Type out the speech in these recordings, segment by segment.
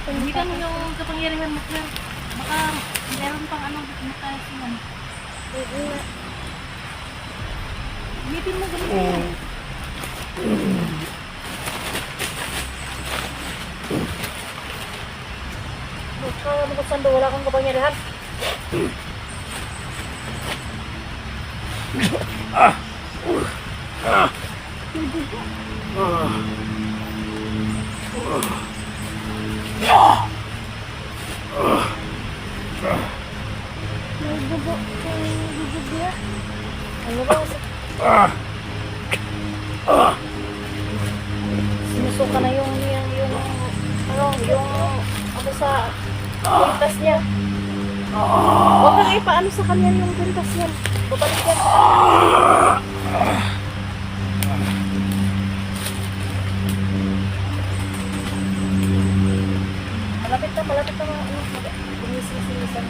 Hindi ka mo yung kapangyarihan mo, Claire. Baka meron pang ano, makasiyan. Gamitin mo, gamitin mo. Baka magkasando, wala kang kapangyarihan. Ano ba? Sinusuka na yung ano sa pintas niya. Huwag kang ipaano sa kanya yung pintas niya. Babalik yan. Malapit na mga ano. Bumisisilisan.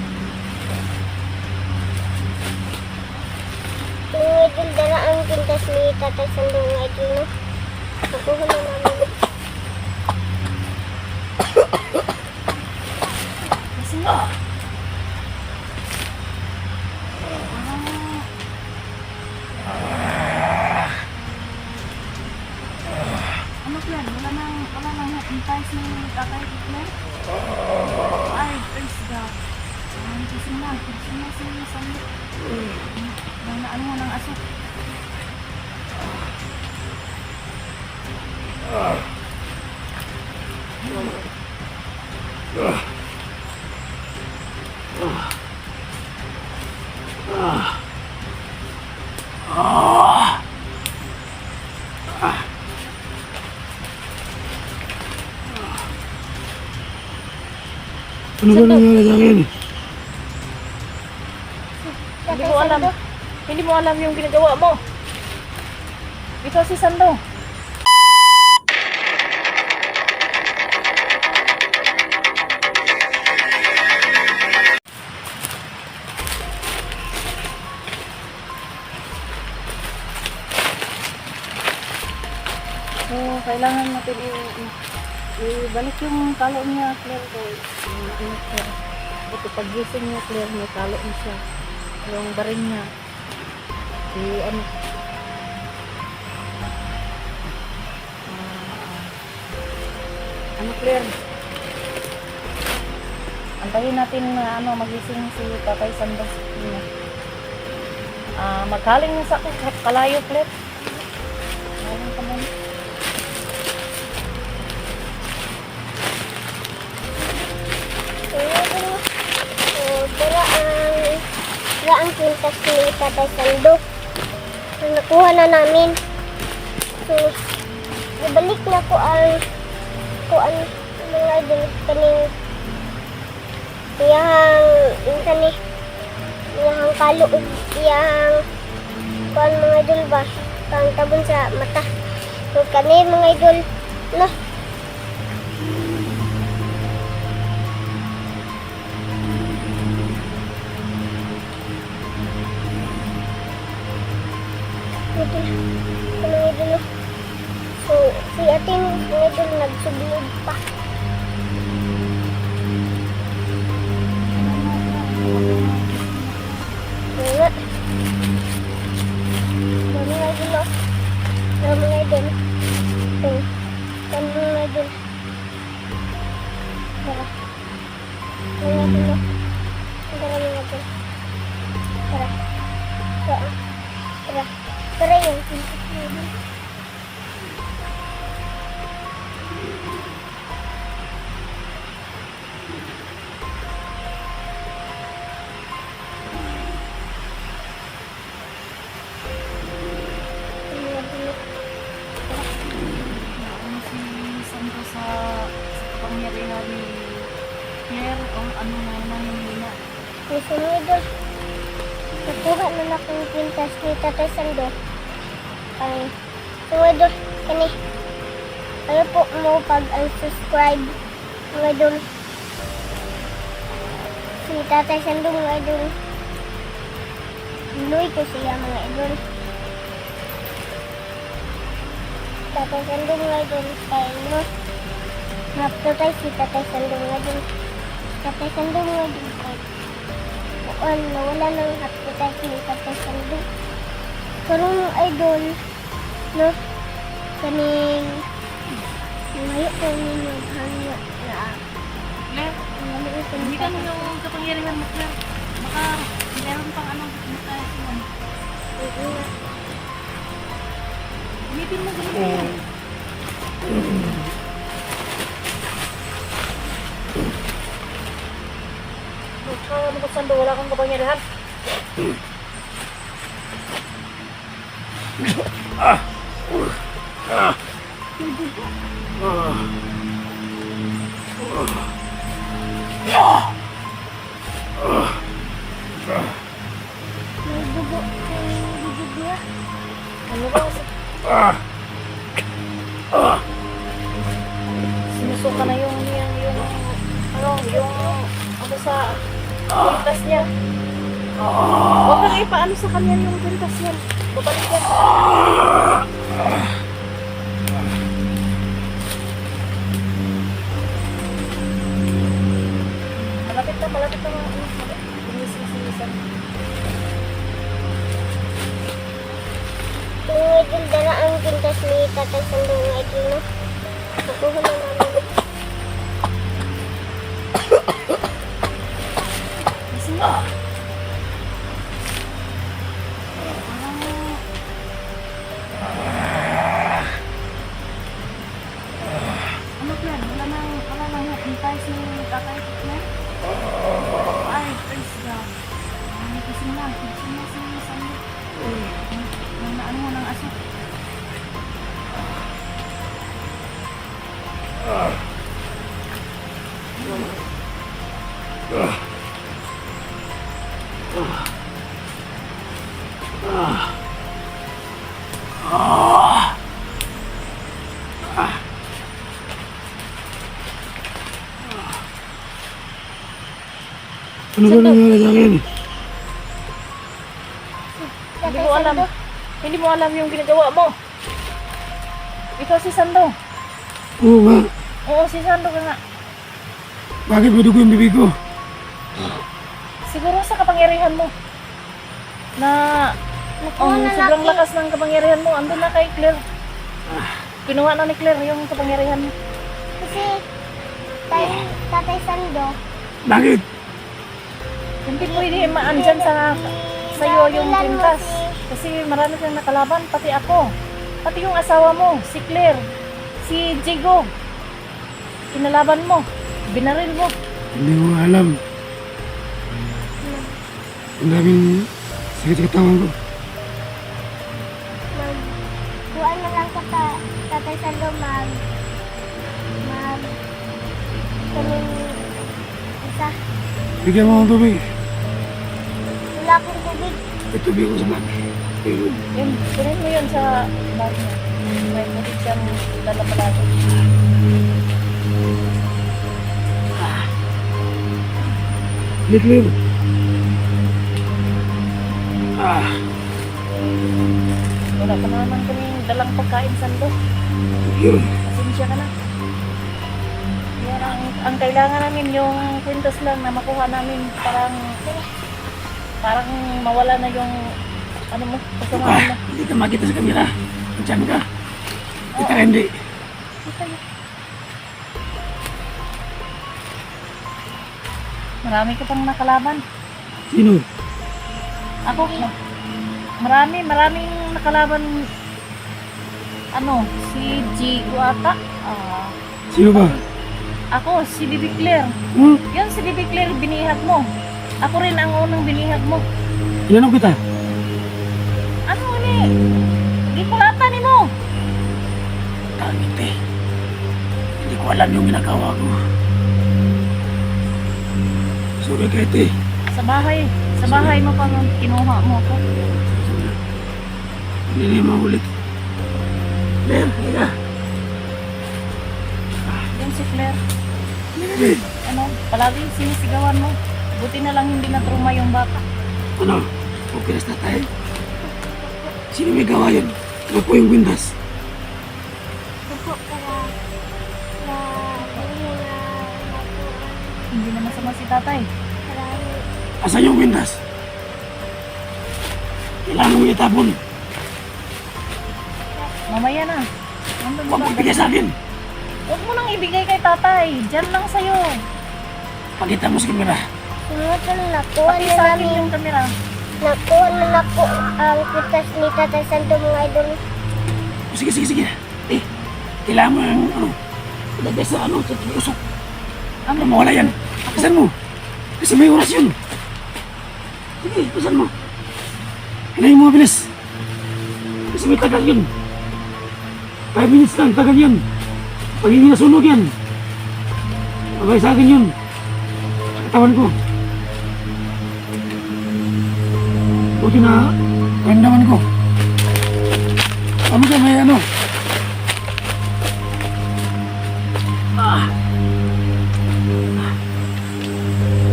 Idol, dala ang pintas ni Tatay Sando nga idol, no? Nakuha na namin. Kasi nga. Ano yan? Wala nang hintayos ng tatay Claire? Ay, praise God. Kasi na si Sando. Ano mo ng aso? Ano ba nangyari sa akin? Hindi mo alam. Hindi mo alam yung ginagawa mo. Ito si Sando. So, kailangan natin ibalik yung talo niya, Claire. Buto pag-gising niya, Claire, may talo niya siya. Yung barin niya. Ano, Claire? Antayin natin na magising si Tatay Sando. Maghaling sa kalayo, Claire. Maghaling ka muna. Dala ang pintas ni Tatay Sando. So, nakuha na namin. So, ibalik na ko ang mga idol kaning iyahang kalo iyahang kuan mga idol ba kang tabon sa mata. So, kani mga idol no. So, si ating medyo nagsublog pa. Wala. Dami nga dilo. Dami nga dilo. Dami nga dilo. Tara. Dami nga dilo. Dami nga dilo. Tara. Tara. Tara. Tara yung pintas mo dilo. Sa kapangyarihan ni Claire o ano na nangyayari. Gusto mo idol. Nakuha na na kong pintas ni Tatay Sando. Ay, idol, kani. Ano po mo pag-unsubscribe, mga idol. Si Tatay Sando, mga idol. Inuwi ko siya, mga idol. Tatay Sando, mga idol. Kaya no. Naptutay si Tatay Sandong nga din. Tatay Sandong nga din. Kuan, nawala ng haptutay ni Tatay Sandong. Karong idol, no? Kaning ngayon ko ninyo hangyo na Claire, hindi ka mo yung kapangyarihan mo, Claire. Baka meron pang anong mataas mo. Gamitin mo, gamitin mo. Ano ba sando? Wala kang kapangyarihan? may dugo kay bibig niya. Ano ba? Sinusuka na yung sa kwintas niya. Huwag kang ipaano sa kanya yung kwintas niya. Babalik yan. Malapit na mga Binisisisan. Yung idol, dala ang gintas ni Tatay Sandong nga idol, no? Nakuha na namin. Kasi nga. Ano plan? Wala nang hintay si Tatay Kitler? Ay, praise God. Kasi na si Sandy. Ano mo ng aso? Ano ba nangyari sa akin? Hindi mo alam. Hindi mo alam yung ginagawa mo. Ikaw si Sando. Oo nga. Oo, si Sando ka nga. Bakit may dugo yung bibig ko? Siguro sa kapangyarihan mo. Na Nakuha na sobrang natin. lakas ng kapangyarihan mo. Andun na kay Claire. Kinuha na ni Claire yung kapangyarihan mo. Kasi Tatay Sando, Bakit? Hindi pwede maandyan sa iyo yung pintas. Kasi marami kang nakalaban, pati ako. Pati yung asawa mo, si Claire, si Jigo. Kinalaban mo, binaril mo. Hindi ko alam. Ang daming sakit sa katawan ko. kuha na lang ka Tatay Sando, kaning isa. Bigyan mo ng tubig. Wala akong tubig. May tubig ko sa bag. Ayun. Yun, kunin mo yun sa bag mo. May tubig siyang dala palagi. Litlim. Wala pa naman kaming dalang pagkain, Sando. Yun. Pasensya ka na. Yan ang kailangan namin yung kwintas lang na makuha namin. Parang mawala na yung ano mo, kasamaan mo. Hindi ka makita sa kamera. Diyan ka. Kita ka hindi. Marami ka pang nakalaban. Sino? Ako, maraming nakalaban. Ano, si Jigo ata. Sino ba? Ako, si Bibi Claire. Hmm? Yun, si Bibi Claire, binihag mo. Ako rin ang unang binihag mo. Ilan kita? Ano ni? Hindi ko lata ni mo. Tangit eh. Hindi ko alam yung ginagawa ko. Sorry kahit eh. Sa bahay mo pa kinuha mo ako. Hindi na yung maulit. Claire, halika. Yun si Claire. Halika. Ano, palagi sinisigawan mo. Buti na lang hindi na trauma yung bata. Ano? Okay na sa tatay? Sino may gawa yun? Ano po yung windas? Opo, para Hindi na masama si tatay. Maraming Asan yung kwintas? Kailangan mo itapon. Mamaya na. Nandun Huwag ba? mo bigay sa akin. Huwag mo nang ibigay kay tatay. Diyan lang sa'yo. Pakita mo sa kamera. sunod na nakuha Pati na sa akin namin. yung kamera. Nakuha na nako ang kitas ni Tatay Sando mga idol. Sige, sige, sige. Eh, kailangan mo yung ano, ilagay sa ano, sa usok. Ano, mawala yan. Pasan mo. Kasi may oras yun. Sige, pasan mo. Hinayin mo mabilis. Kasi may tagal yun. 5 minutes lang, tagal yun. Pag hindi nasunog yan, bagay sa akin yun. Sa katawan ko. Buti na, karamdaman ko. Ano ka, may ano?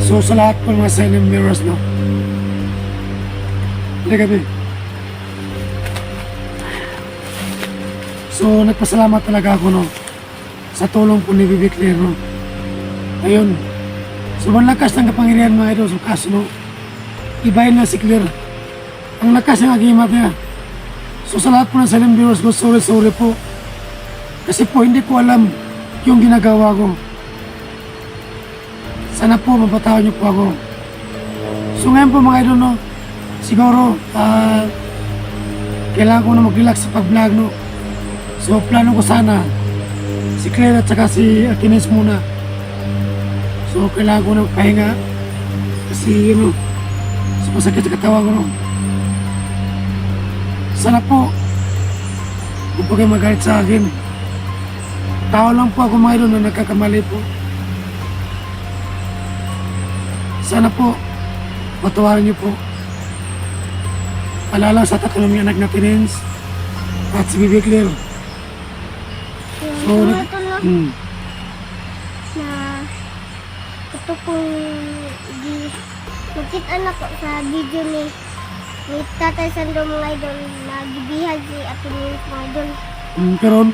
So sa lahat po ng mga silent mirrors, no? Hindi gabi. So nagpasalamat talaga ako, no? Sa tulong po ni Bibi Claire, no? Ayun. Sobrang lakas ng kapangyarihan mga idol. So kaso, no? Ibahin na si Claire. Ang lakas ng agimat niya. So sa lahat po ng silent mirrors ko, sorry po. Kasi po hindi ko alam yung ginagawa ko. Sana po mapatawad niyo po ako. So ngayon po mga idol, no, siguro kailangan ko na mag-relax sa pag-vlog, no. So plano ko sana si Claire at saka si Akines muna. So kailangan ko na magpahinga kasi so masakit sa katawan ko, no. Sana po huwag po kayo magalit sa akin. Tao lang po ako mga idol na nagkakamali po. Sana po, patawarin niyo po. Alala sa tatlong mga anak na Tinens at si Bibi Claire. Yung mga ito no, Hmm. na ito pong nakita na ko sa video ni Tatay Sando mga idol na gibihag si Ate Nils mga idol. Karon,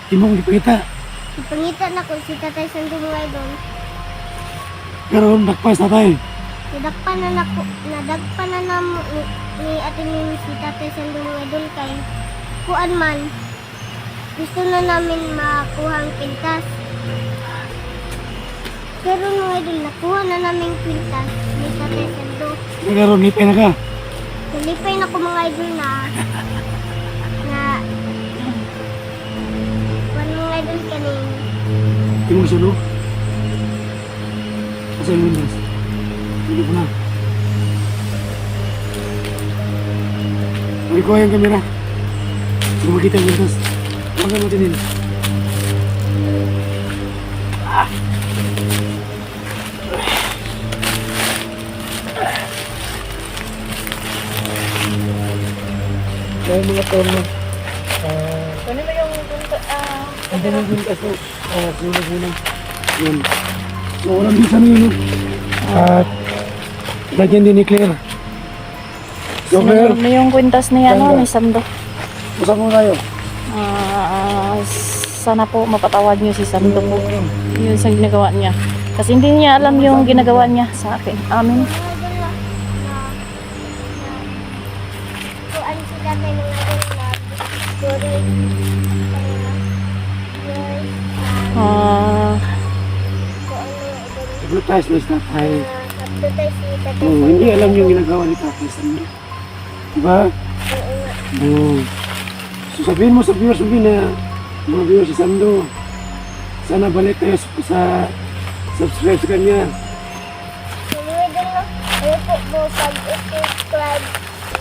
di mo ipakita. Ipangita na ko si Tatay Sando mga idol. Karon, dakpas na tayo. Nadagpan na ni Ate Nils si Tatay Sando mga idol kay kuan man. Gusto na namin makuha ang pintas. Pero mga idol, nakuha na namin pintas ni Tatay Sando. Karon, lipay na ka. Nalipay na ko mga idol na mga idol kanin. Di mo gusto, no? Asa yung windows? Hindi ko na. Hindi ko yung kamera. Hindi ko makita yung windows. Huwag ka matinin. May mga tono. Ano ba yung Ang daming windows mo. Sunog-sunog. Yun. So, walang bisa na yun, no? At, lagyan din ni Claire. So, Claire, Ano yung kwintas ni ni Sando? usap mo tayo. Sana po mapatawad niyo si Sando po. Yun sa ginagawa niya. Kasi hindi niya alam yung ginagawa niya sa akin. Amin. Mga idol na kuan si tatay ng idol na sorry. Ah, Kuan mga idol Hypnotize na sa tayo. kaptutay si Tatay Hindi alam yung ginagawa ni Tatay Sando. Diba? So, sabihin mo sa viewers mo na mga viewers si Sando. Sana balik kayo sa subscribe sa kanya. Mga idol na ayaw po mo pag-subscribe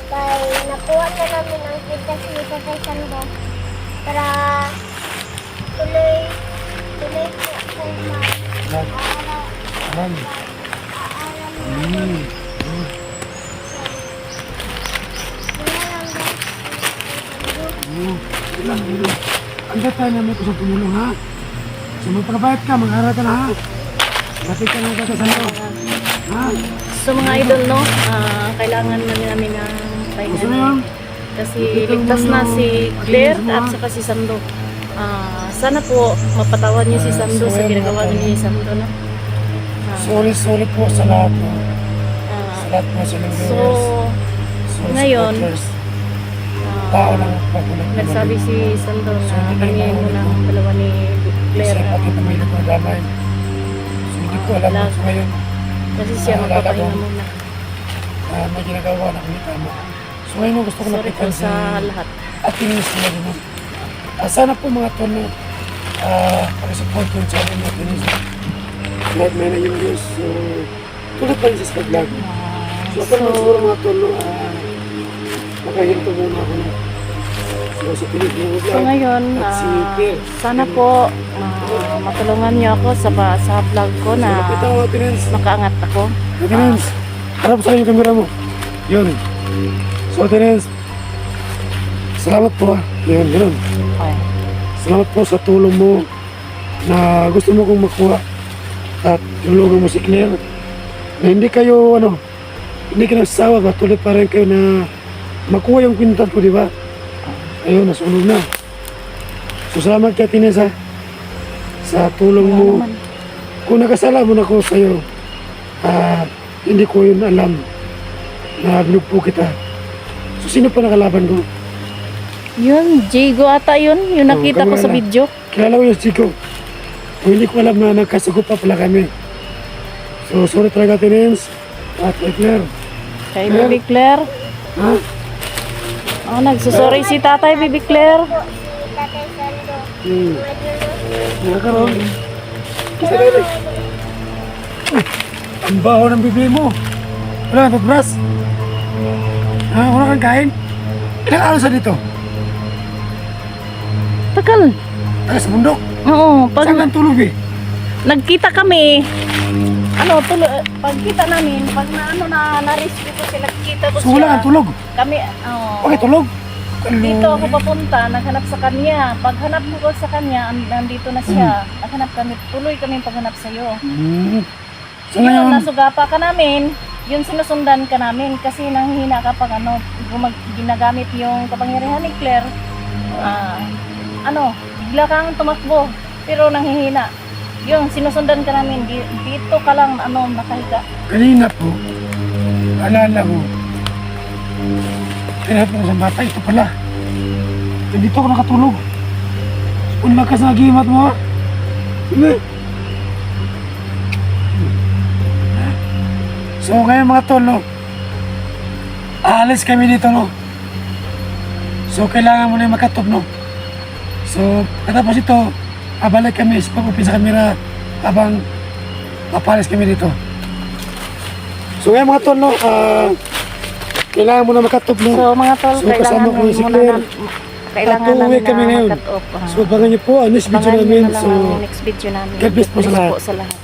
kay nakuha na namin ang pintas ni Tatay Sando para tuloy po kung Alam. Ang tayo namin ko sa tumulong, ha? So magpakabayat ka, mag-aral ka na, ha? Lapit ka na Tatay Sando. Ha? so mga idol, no? Kailangan namin ng Gusto na pahinga. yun? Kasi ligtas na si Claire at saka si Sando. Sana po mapatawad niyo si Sando sa ginagawa ni Sando, no? Sorry po sa lahat po. Ah, Sa lahat po sa mga so, viewers. ngayon, supporters. Tao ah, lang pagulat. nagsabi si Sando So, na hindi kami na mo ng ako- dalawa ni Kasi Claire. pati pamilya ko damay. So hindi ko alam Lag. so ngayon Kasi siya magpapahinga muna. may ginagawa na kami tama. So ngayon gusto ko Sorry po lapitan si sa lahat. at tinis nila din. Sana po mga tono pag-support yung channel na tinis. Like may na yung views. So tulad pa rin sa vlog. So ako naman siguro mga tono makahinto muna ako na. So sa tinis yung vlog. So ngayon, At si Pierre. sana po matulungan niyo ako sa vlog ko na Lapit ako tinis. makaangat ako. Tenens, harap sa yung kamera mo. Yun. So, Tenens, salamat po. Yun, yun. Okay. Salamat po sa tulong mo na gusto mo kong makuha at tulungan mo si Claire. Na hindi kayo, hindi ka nagsawa, patuloy pa rin kayo na makuha yung kwintas ko, di ba? Ayun, nasunod na. So, salamat kay Tenens, ha, sa tulong mo. Kung nakasala mo na ko sa'yo, hindi ko yun alam na binugpo kita. So, sino pa nakalaban ko? Yun, Jigo ata yun. Yung nakita ko sa kamera. video. Kilala ko yung Chico. Kung hindi ko alam na nagkasuko pa pala kami. So, sorry talaga, Tenens. At kay Claire. Kay Bibi Claire. Ha? Oh, nagsusorry si Tatay Bibi Claire. Po, si Tatay Sando. Hmm. Madulo. Nakakaroon. Kisa na rin. Ang baho ng bibig mo. Wala kang toothbrush? Ha? Wala kang kain? Ilang araw sa dito? Tagal. Taga sa bundok? Oo, pag Saan kang tulog eh? nagkita kami, pagkita namin, pag na-rescue ko sila, nakita ko So wala siya. kang tulog? Kami, Okay, tulog? dito ako papunta, naghanap sa kanya. Paghanap ko sa kanya, nandito na siya. Naghanap kami, tuloy kami paghanap sa'yo. Hmm. So Yun, ngayon, nasugapa ka namin, yun sinusundan ka namin kasi nanghihina ka pag ginagamit yung kapangyarihan ni Claire. Bigla kang tumakbo, pero nanghihina. Yun, sinusundan ka namin, dito ka lang, nakahiga. kanina po, alala ko, kaya po sa bata, ito pala. Dito ako nakatulog. Kung lakas na agimat mo, ha? Sige. So ngayon mga tol, aalis kami dito, no? So kailangan mo na yung makatop, no? So katapos ito, abalik kami sa pag-upin sa kamera habang papalis kami dito. So ngayon mga tol, no? Kailangan mo na makatop, no? So mga tol, So, kasama ko si Claire. kailangan At uuwi namin kami na ngayon. mag-cut off. So abangan niyo po ang next video Abangan nyo namin. na lang So ang next video namin. God bless po sa God lahat. po sa lahat.